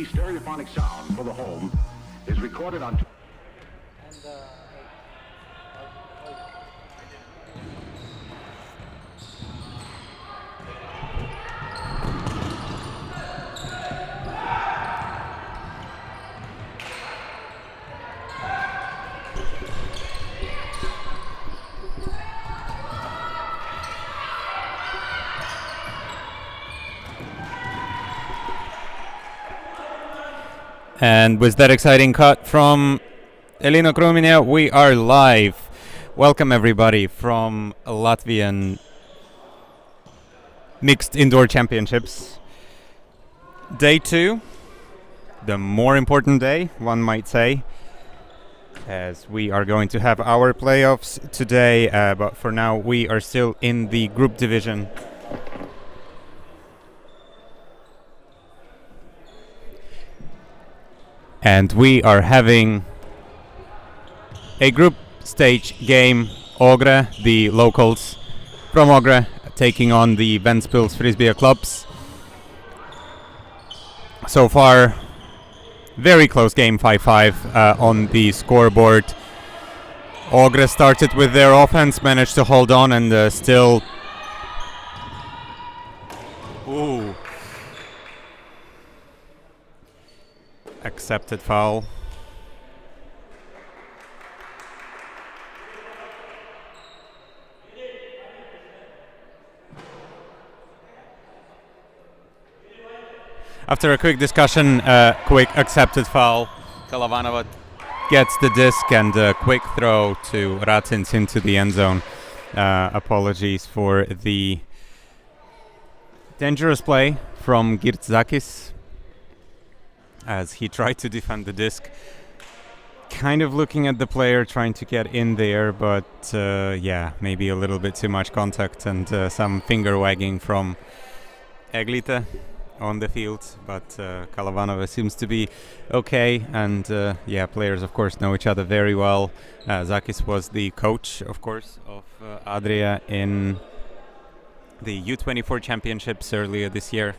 stereophonic sound for the home is recorded on... And with that exciting cut from Elina Krumina, we are live. Welcome everybody from Latvian Mixed Indoor Championships. Day 2, the more important day, one might say, as we are going to have our playoffs today, but for now we are still in the group division. And we are having a group stage game. Ogre, the locals from Ogre, taking on the Ventspils Frisbija clubs. So far, very close game, 5-5 on the scoreboard. Ogre started with their offense, managed to hold on, and still... Ooh. Accepted foul. After a quick discussion, quick accepted foul. Kalavanova gets the disc and a quick throw to Racins into the end zone. Apologies for the dangerous play from Girtzakis, as he tried to defend the disc. Kind of looking at the player, trying to get in there, but yeah, maybe a little bit too much contact and some finger wagging from Eglite on the field, but Kalavanova seems to be okay, and yeah, players of course know each other very well. Zakis was the coach, of course, of Adria in the U24 championships earlier this year.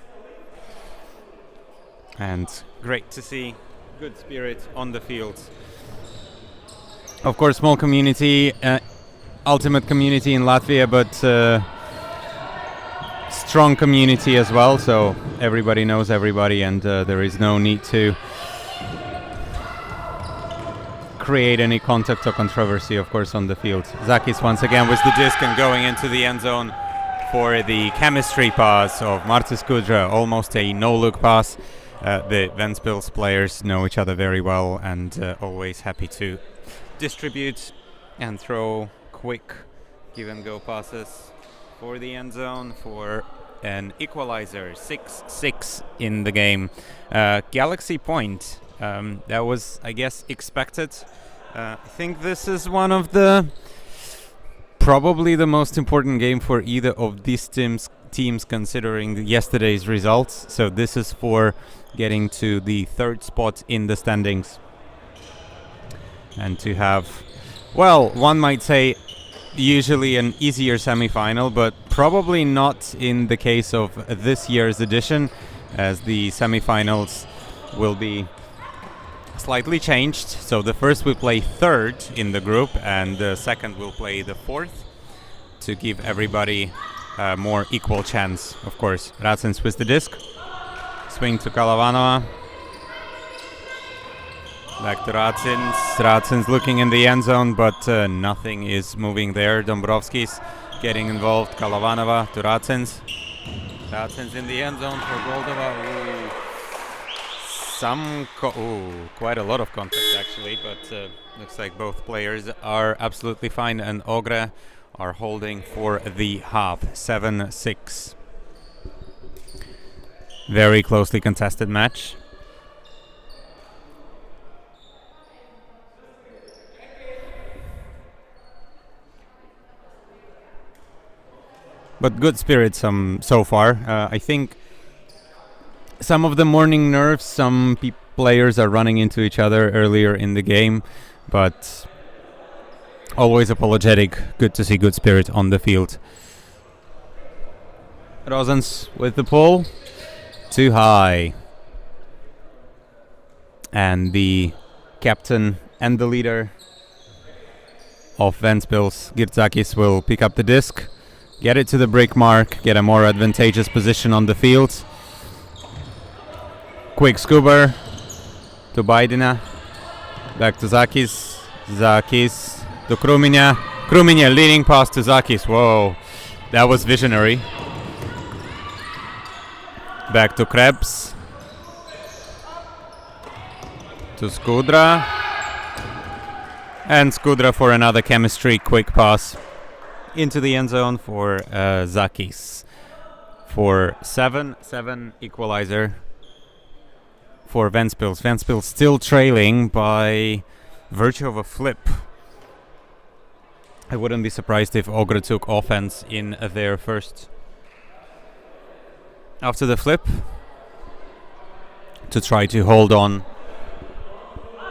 And great to see good spirit on the field. Of course, small community, ultimate community in Latvia, but strong community as well. So everybody knows everybody, and there is no need to create any contact or controversy, of course, on the field. Zakis once again with the disc and going into the end zone for the chemistry pass of Martis Kudra, almost a no-look pass. The Ventspils players know each other very well and always happy to distribute and throw quick give-and-go passes for the end zone for an equalizer. 6-6 in the game. Galaxy point. That was, I guess, expected. I think this is one of the probably the most important game for either of these teams considering yesterday's results. So this is for getting to the third spot in the standings and to have, well, one might say usually an easier semi-final, but probably not in the case of this year's edition, as the semi-finals will be slightly changed. So the first will play third in the group and the second will play the fourth, to give everybody a more equal chance, of course. Racins with the disc. Swing to Kalavanova. Back to Racins. Racins looking in the end zone, but nothing is moving there. Dombrovskis getting involved. Kalavanova to Racins. Racins in the end zone for Goldova. Quite a lot of contact actually, but looks like both players are absolutely fine, and Ogre are holding for the half. 7-6. Very closely contested match. But good spirits so far. I think some of the morning nerves, some players are running into each other earlier in the game, but always apologetic. Good to see good spirit on the field. Rosens with the pull. Too high. And the captain and the leader of Ventspils, Girdzakis, will pick up the disc, get it to the brick mark, get a more advantageous position on the field. Quick scuba to Bajdina, back to Zakis, Zakis to Krumiņa, Krumiņa leading pass to Zakis, whoa, that was visionary. Back to Krebs, to Skudra, and Skudra for another chemistry quick pass into the end zone for Zakis for 7-7 equalizer for Ventspils. Ventspils still trailing by virtue of a flip. I wouldn't be surprised if Ogre took offense in there first after the flip to try to hold on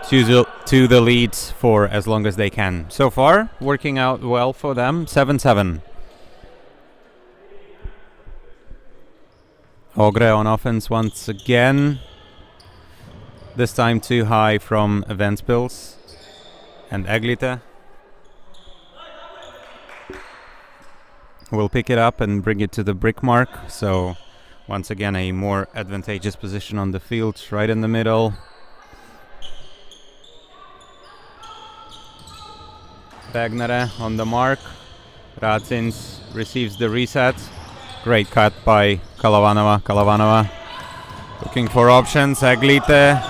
to the lead for as long as they can. So far, working out well for them. 7-7. Ogre on offense once again. This time too high from Ventspils and Eglite will pick it up and bring it to the brick mark. So once again, a more advantageous position on the field, right in the middle. Vagnere on the mark. Racins receives the reset. Great cut by Kalavanova. Kalavanova looking for options. Eglite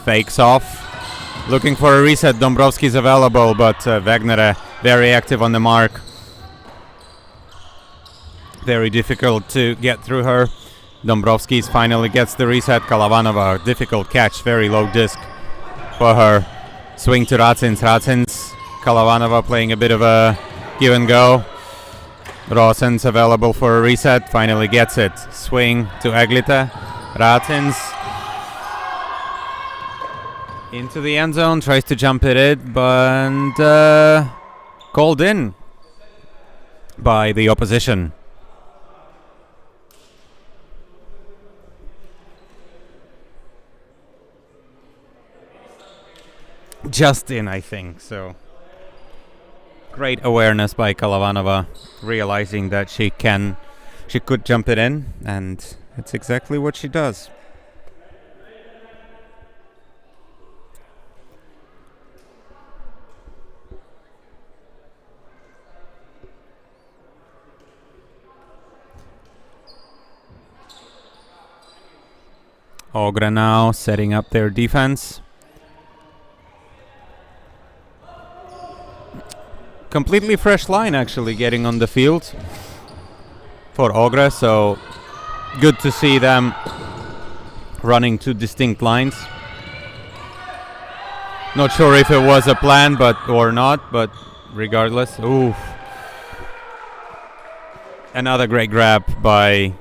fakes off. Looking for a reset. Dombrovski's available, but Vagnere very active on the mark. Very difficult to get through her. Dombrovskis finally gets the reset. Kalavanova, difficult catch, very low disc for her. Swing to Racins. Racins. Kalavanova playing a bit of a give and go. Rosens available for a reset. Finally gets it. Swing to Eglite. Racins into the end zone. Tries to jump it, but called in by the opposition. Just in, I think. So great awareness by Kalavanova, realizing that she could jump it in, and it's exactly what she does. Ogre now setting up their defense. Completely fresh line actually getting on the field for Ogre, so good to see them running two distinct lines. Not sure if it was a plan or not, but regardless. Oof. Another great grab by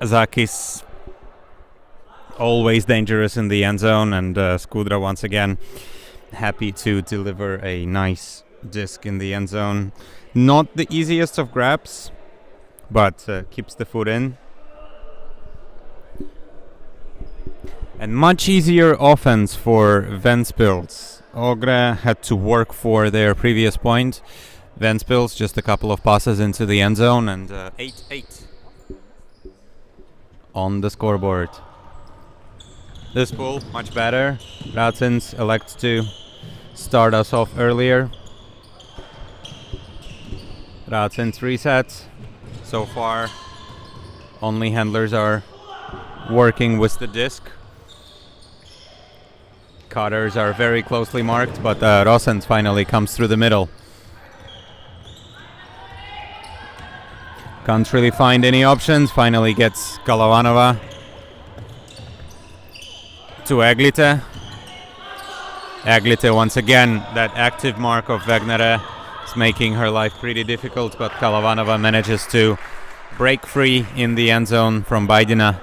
Zakis. Always dangerous in the end zone, and Skudra once again happy to deliver a nice disc in the end zone. Not the easiest of grabs, but keeps the foot in. And much easier offense for Ventspils. Ogre had to work for their previous point. Ventspils just a couple of passes into the end zone, and 8-8 on the scoreboard. This pool much better. Racins elects to start us off earlier. Racins resets. So far, only handlers are working with the disc. Cutters are very closely marked, but Rosens finally comes through the middle. Can't really find any options. Finally gets Kalavanova to Eglite. Eglite once again, that active mark of Vagnere is making her life pretty difficult, but Kalavanova manages to break free in the end zone from Bajdina,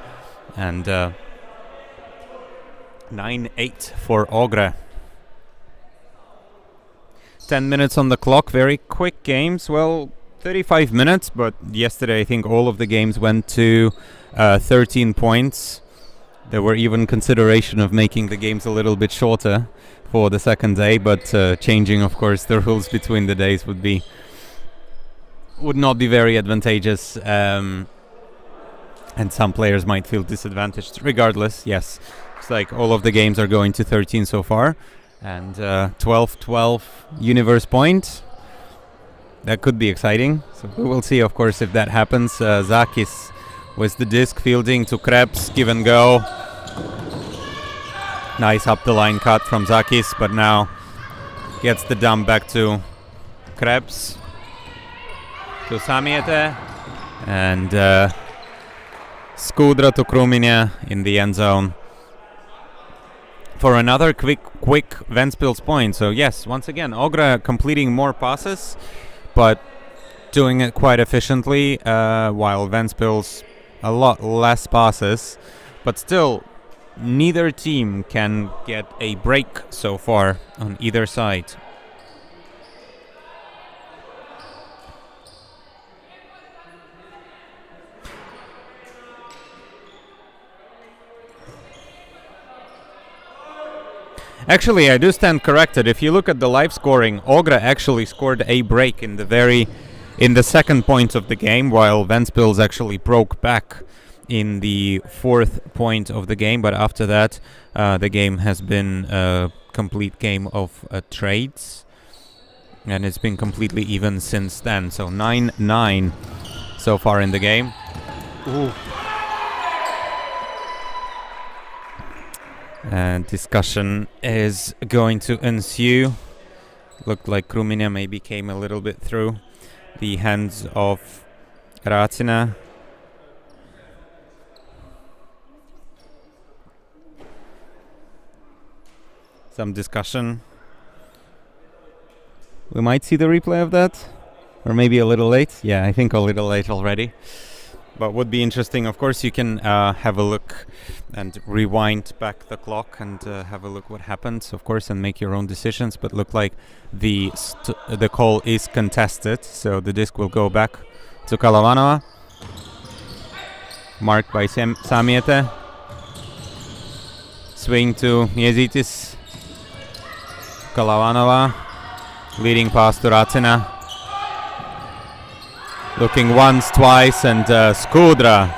and 9-8 for Ogre. 10 minutes on the clock, very quick games. Well, 35 minutes, but yesterday I think all of the games went to 13 points. There were even consideration of making the games a little bit shorter for the second day, but changing, of course, the rules between the days would not be very advantageous, and some players might feel disadvantaged. Regardless, yes, it's like all of the games are going to 13 so far, and 12-12 universe point. That could be exciting. So we will see, of course, if that happens. Zakis with the disc fielding to Krebs, give and go. Nice up the line cut from Zakis, but now gets the dump back to Krebs. To Samiete. And Skudra to Kruminia in the end zone for another quick Ventspils point. So yes, once again, Ogre completing more passes, but doing it quite efficiently, while Ventspils a lot less passes, but still neither team can get a break so far on either side. Actually, I do stand corrected. If you look at the live scoring, Ogre actually scored a break in the second point of the game, while Ventspils actually broke back in the fourth point of the game. But after that, the game has been a complete game of trades, and it's been completely even since then. So 9-9 so far in the game. Ooh. And discussion is going to ensue. Looked like Kruminia maybe came a little bit through the hands of Racina. Some discussion. We might see the replay of that, or maybe a little late. Yeah, I think a little late already. But would be interesting. Of course, you can have a look and rewind back the clock and have a look what happened, of course, and make your own decisions. But look like the call is contested, so the disc will go back to Kalavanova, marked by Samiete. Swing to Miezitis. Kalavanova, leading pass to Racina. Looking once, twice, and Skudra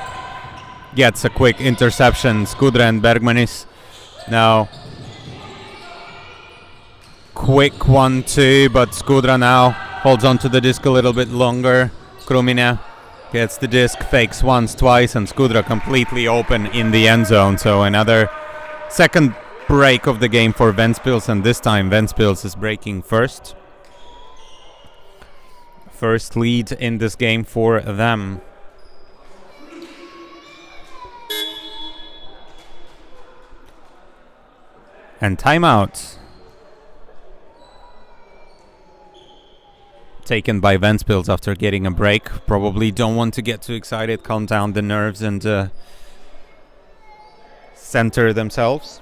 gets a quick interception. Skudra and Bergmanis now quick 1-2, but Skudra now holds on to the disc a little bit longer. Kruminia gets the disc, fakes once, twice, and Skudra completely open in the end zone. So another second break of the game for Ventspils, and this time Ventspils is breaking first. First lead in this game for them. And timeout taken by Ventspils after getting a break. Probably don't want to get too excited, calm down the nerves, and center themselves.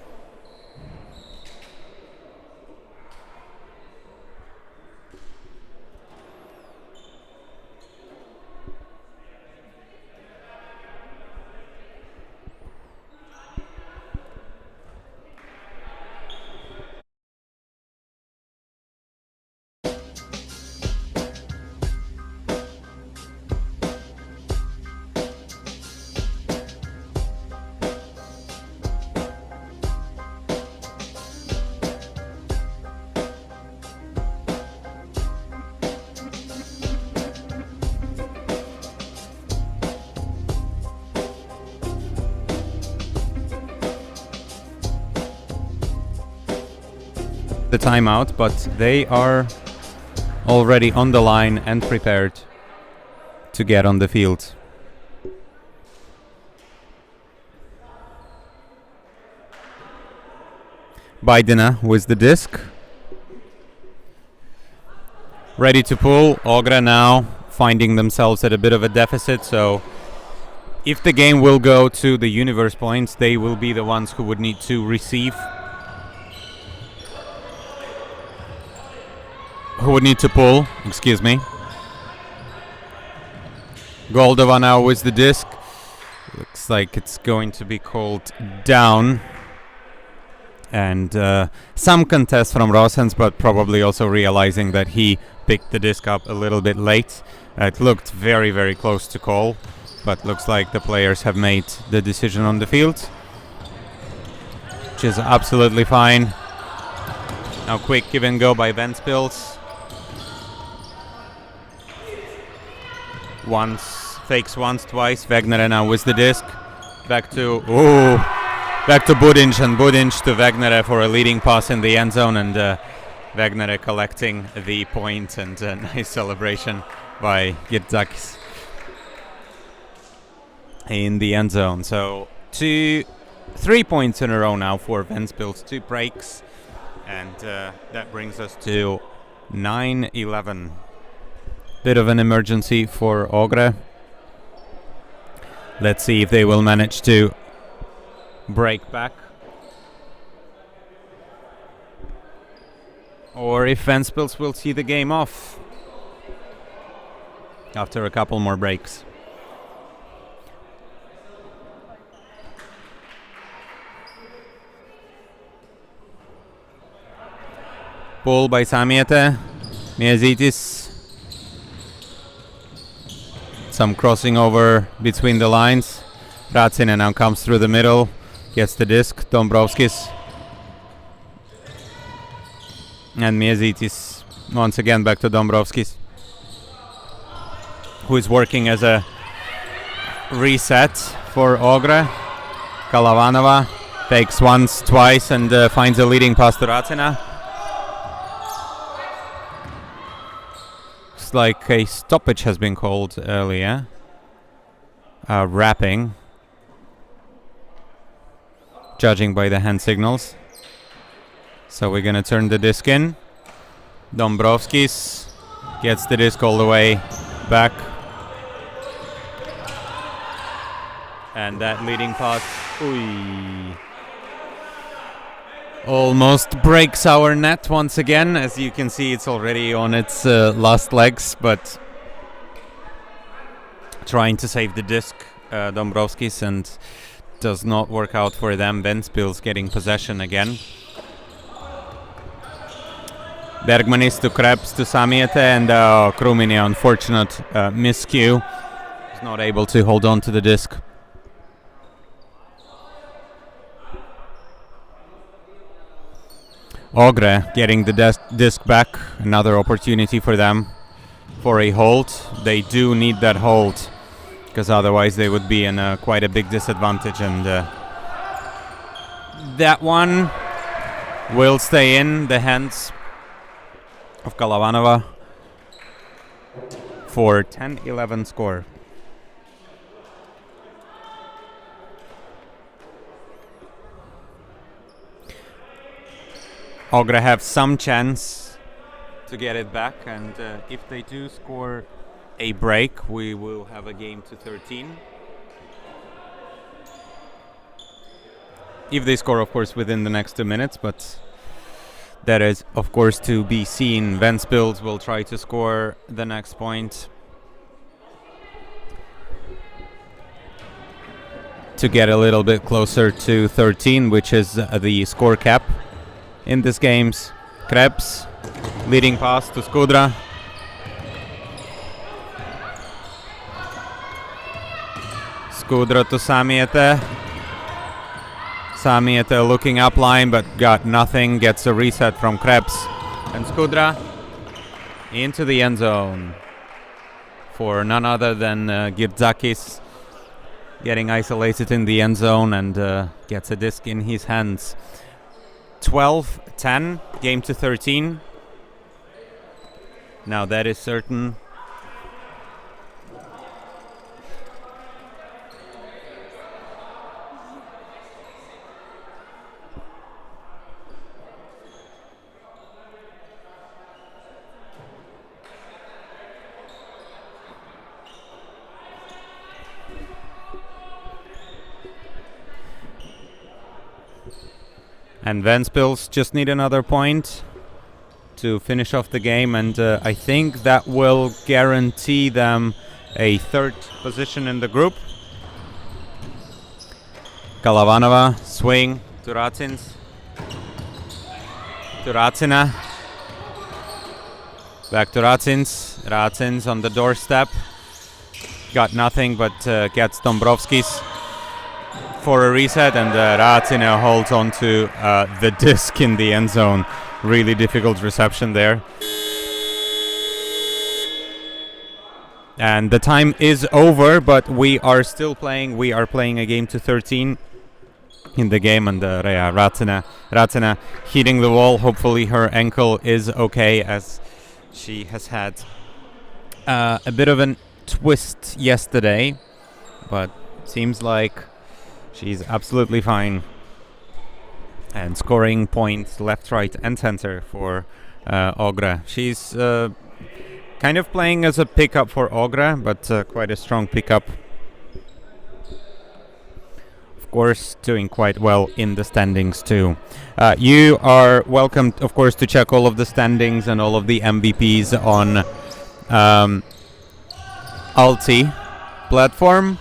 The timeout, but they are already on the line and prepared to get on the field. Baidina with the disc, ready to pull. Ogre now finding themselves at a bit of a deficit, so if the game will go to the universe points, they will be the ones who would need to receive, who would need to pull, excuse me. Goldova now with the disc, Looks like it's going to be called down. And some contest from Rosens, but probably also realizing that he picked the disc up a little bit late. It looked very, very close to call, but looks like the players have made the decision on the field, which is absolutely fine. Now quick give and go by Ventspils. Fakes once, twice. Wagner now with the disc. Back to Budinj, and Budinj to Wagner for a leading pass in the end zone, and Wagner collecting the point, and a nice celebration by Girdzakis in the end zone. So 3 points in a row now for Ventspils, 2 breaks, and that brings us to 9-11. Bit of an emergency for Ogre. Let's see if they will manage to break back, or if Ventspils will see the game off after a couple more breaks. Pull by Samiete, Miezitis. Some crossing over between the lines. Racine now comes through the middle, gets the disc. Dombrovskis and Miezitis once again back to Dombrovskis, who is working as a reset for Ogre. Kalavanova takes once, twice, and finds a leading pass to Racina. Looks like a stoppage has been called earlier. Wrapping, judging by the hand signals. So we're going to turn the disc in. Dombrovskis gets the disc all the way back. And that leading pass almost breaks our net once again. As you can see, it's already on its last legs, but trying to save the disc, Dombrovskis, and does not work out for them. Ventspils getting possession again. Bergmanis to Krebs to Samiete, and Krumini, unfortunate miscue. He's not able to hold on to the disc. Ogre getting the disc back. Another opportunity for them for a hold. They do need that hold, because otherwise they would be in quite a big disadvantage, and that one will stay in the hands of Kalavanova for 10-11 score. Ogre have some chance to get it back, and if they do score a break, we will have a game to 13. If they score, of course, within the next 2 minutes, but that is, of course, to be seen. Ventspils will try to score the next point to get a little bit closer to 13, which is the score cap in these games. Krebs, leading pass to Skudra. Skudra to Samiete. Samiete looking up line, but got nothing. Gets a reset from Krebs. And Skudra into the end zone for none other than Girdzakis, getting isolated in the end zone, and gets a disc in his hands. 12-10, game to 13. Now that is certain. And Ventspils just need another point to finish off the game, and I think that will guarantee them a third position in the group. Kalavanova, swing to Racins. To Racina. Back to Racins. Racins on the doorstep. Got nothing, but gets Dombrovskis for a reset, and Racina holds on to the disc in the end zone. Really difficult reception there. And the time is over, but we are still playing. We are playing a game to 13 in the game, and Racina hitting the wall. Hopefully her ankle is okay, as she has had a bit of a twist yesterday, but seems like she's absolutely fine. And scoring points left, right, and center for Ogre. She's kind of playing as a pickup for Ogre, but quite a strong pickup. Of course, doing quite well in the standings too. You are welcome, of course, to check all of the standings and all of the MVPs on Alti platform.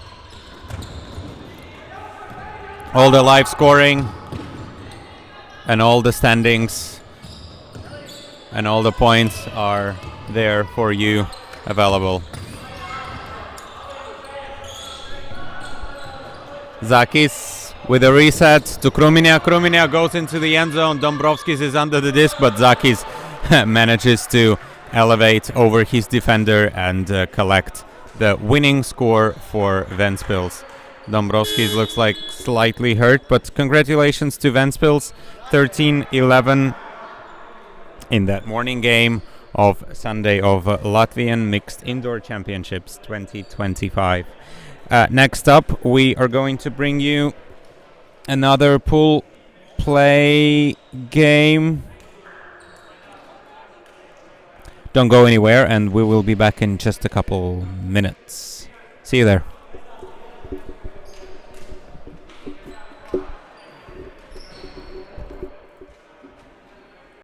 All the live scoring and all the standings and all the points are there for you, available. Zakis with a reset to Kruminia. Kruminia goes into the end zone. Dombrovskis is under the disc, but Zakis manages to elevate over his defender and collect the winning score for Ventspils. Dombrovskis looks like slightly hurt, but congratulations to Ventspils. 13-11 in that morning game of Sunday of Latvian Mixed Indoor Championships 2025. Next up, we are going to bring you another pool play game. Don't go anywhere, and we will be back in just a couple minutes. See you there.